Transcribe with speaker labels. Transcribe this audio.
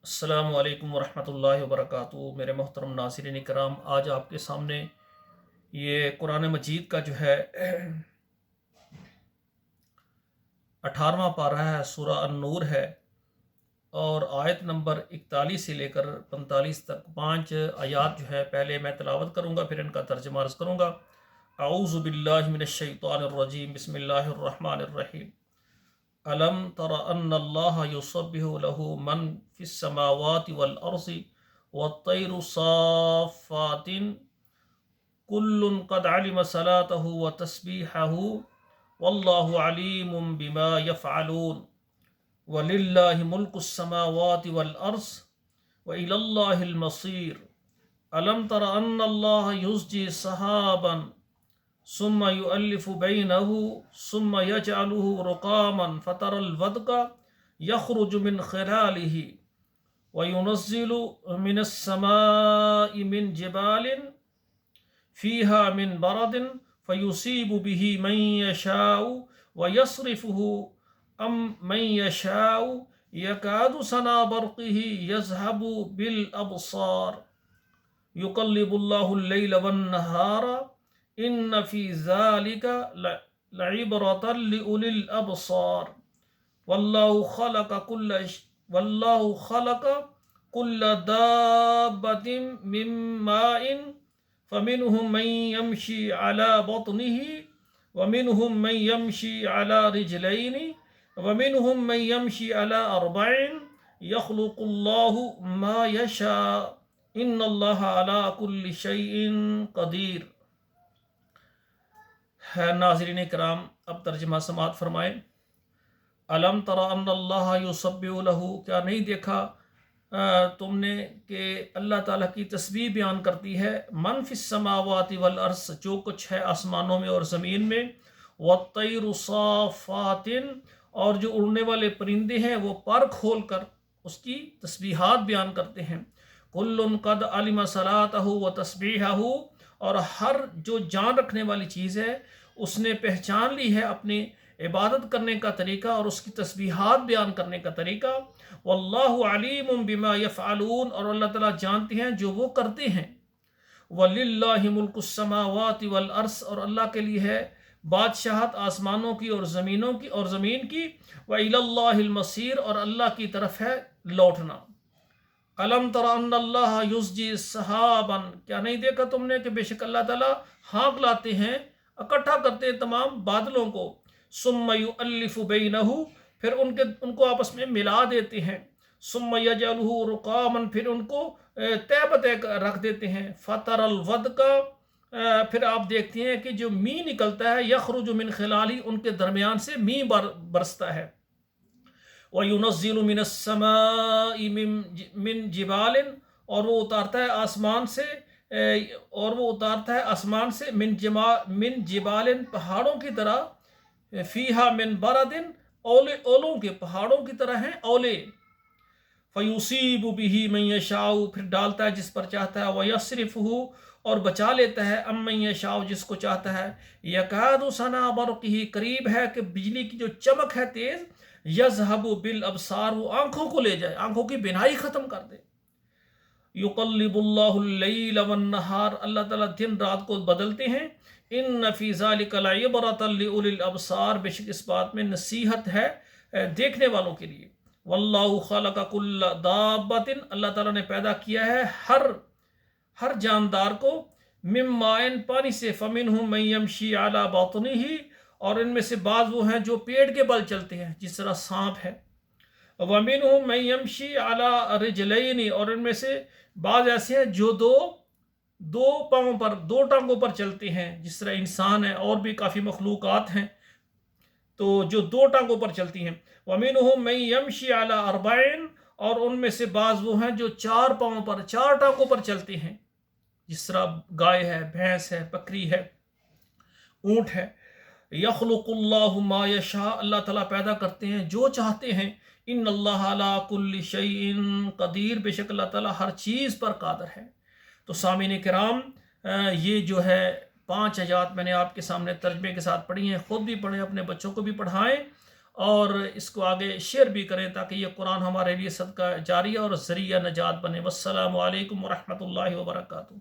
Speaker 1: السلام علیکم ورحمۃ اللہ وبرکاتہ۔ میرے محترم ناظرین کرام، آج آپ کے سامنے یہ قرآن مجید کا جو ہے 18واں پارہ ہے، سورہ النور ہے، اور آیت نمبر 41 سے لے کر 45 تک 5 آیات جو ہے پہلے میں تلاوت کروں گا، پھر ان کا ترجمہ عرض کروں گا۔ اعوذ باللہ من الشیطان الرجیم، بسم اللہ الرحمن الرحیم۔ ألم تر أن الله يسبح له من في السماوات والأرض والطير صافات كل قد علم صلاته وتسبيحه والله عليم بما يفعلون ولله ملك السماوات والأرض وإلى الله المصير ألم تر أن الله يزجي سحابا ثم يؤلف بينه ثم يجعله رقاما فترى الودق يخرج من خلاله وينزل من السماء من جبال فيها من برد فيصيب به من يشاء ويصرفه من يشاء يكاد سنا برقه يذهب بالأبصار يقلب الله الليل والنهار إن في ذلك لعبرة لأولي الأبصار والله خلق كل دابة من ماء فمنهم من يمشي على بطنه ومنهم من يمشي على رجلين ومنهم من يمشي على أربع يخلق الله ما يشاء إن الله على كل شيء قدير۔ ہے ناظرین کرام، اب ترجمہ سماعت فرمائیں۔ الم تر ان اللہ یسبح لہ، کیا نہیں دیکھا تم نے کہ اللہ تعالیٰ کی تسبیح بیان کرتی ہے من فی السماوات والارض، جو کچھ ہے آسمانوں میں اور زمین میں، والطیر صافات، اور جو اڑنے والے پرندے ہیں وہ پر کھول کر اس کی تسبیحات بیان کرتے ہیں۔ کل قد علم صلاتہ و تسبیحہ، اور ہر جو جان رکھنے والی چیز ہے اس نے پہچان لی ہے اپنی عبادت کرنے کا طریقہ اور اس کی تسبیحات بیان کرنے کا طریقہ۔ واللہ علیم بما یفعلون، اور اللہ تعالیٰ جانتے ہیں جو وہ کرتے ہیں۔ وللہ ملک السماوات والارض، اور اللہ کے لیے ہے بادشاہت آسمانوں کی اور زمینوں کی اور زمین کی۔ وإلی اللہ المصیر، اور اللہ کی طرف ہے لوٹنا۔ الم تر ان اللہ یزجی سحابا، کیا نہیں دیکھا تم نے کہ بے شک اللہ تعالیٰ ہانک لاتے ہیں، اکٹھا کرتے ہیں تمام بادلوں کو۔ ثم یؤلف بینہ، پھر ان کو آپس میں ملا دیتے ہیں۔ ثم یجعلہ رقاما، پھر ان کو تہ بتہ رکھ دیتے ہیں۔ فتر الودق، پھر آپ دیکھتے ہیں کہ جو می نکلتا ہے، یخرج من خلالی، ان کے درمیان سے می برستا ہے۔ وَيُنَزِّلُ مِنَ السَّمَاءِ مِن جِبَالٍ، اور وہ اتارتا ہے آسمان سے من جبال، پہاڑوں کی طرح، فیہا من برد، اولوں کے پہاڑوں کی طرح ہیں اولے۔ فَيُصِيبُ بِهِ مَن يَشَاءُ، پھر ڈالتا ہے جس پر چاہتا ہے، وَيَصْرِفُهُ، اور بچا لیتا ہے، مَن يَشَاءُ، جس کو چاہتا ہے۔ يَكَادُ سَنَا بَرْقِهِ، قریب ہے کہ بجلی کی جو چمک ہے تیز، یذہب بالابصار، وہ آنکھوں کو لے جائے، آنکھوں کی بینائی ختم کر دے۔ یقلب اللہ اللیل والنہار، اللہ تعالیٰ دن رات کو بدلتے ہیں۔ ان فی ذلک لعبرۃ لأولی الابصار، بے شک اس بات میں نصیحت ہے دیکھنے والوں کے لیے۔ واللہ خلق کل دابۃ، اللہ تعالیٰ نے پیدا کیا ہے ہر جاندار کو، من ماء، پانی سے، فمنہم من یمشی علی بطنہ، اور ان میں سے بعض وہ ہیں جو پیٹ کے بل چلتے ہیں جس طرح سانپ ہے۔ وَمِنْهُمْ مَنْ يَمْشِي عَلَىٰ رِجْلَيْنِ، اور ان میں سے بعض ایسے ہیں جو دو ٹانگوں پر چلتے ہیں، جس طرح انسان ہے، اور بھی کافی مخلوقات ہیں تو جو دو ٹانگوں پر چلتی ہیں۔ وَمِنْهُمْ مَنْ يَمْشِي عَلَىٰ أَرْبَعٍ، اور ان میں سے بعض وہ ہیں جو چار ٹانگوں پر چلتے ہیں، جس طرح گائے ہے، بھینس ہے، بکری ہے، اونٹ ہے۔ یخلق اللہ ما یشاء، اللہ تعالیٰ پیدا کرتے ہیں جو چاہتے ہیں۔ ان اللہ علی کل شیء قدیر، بے شک اللہ تعالیٰ ہر چیز پر قادر ہے۔ تو سامعین کرام، یہ جو ہے 5 آیات میں نے آپ کے سامنے ترجمے کے ساتھ پڑھی ہیں، خود بھی پڑھیں، اپنے بچوں کو بھی پڑھائیں، اور اس کو آگے شیئر بھی کریں تاکہ یہ قرآن ہمارے لیے صدقہ جاریہ اور ذریعہ نجات بنے۔ والسلام علیکم ورحمۃ اللہ وبرکاتہ۔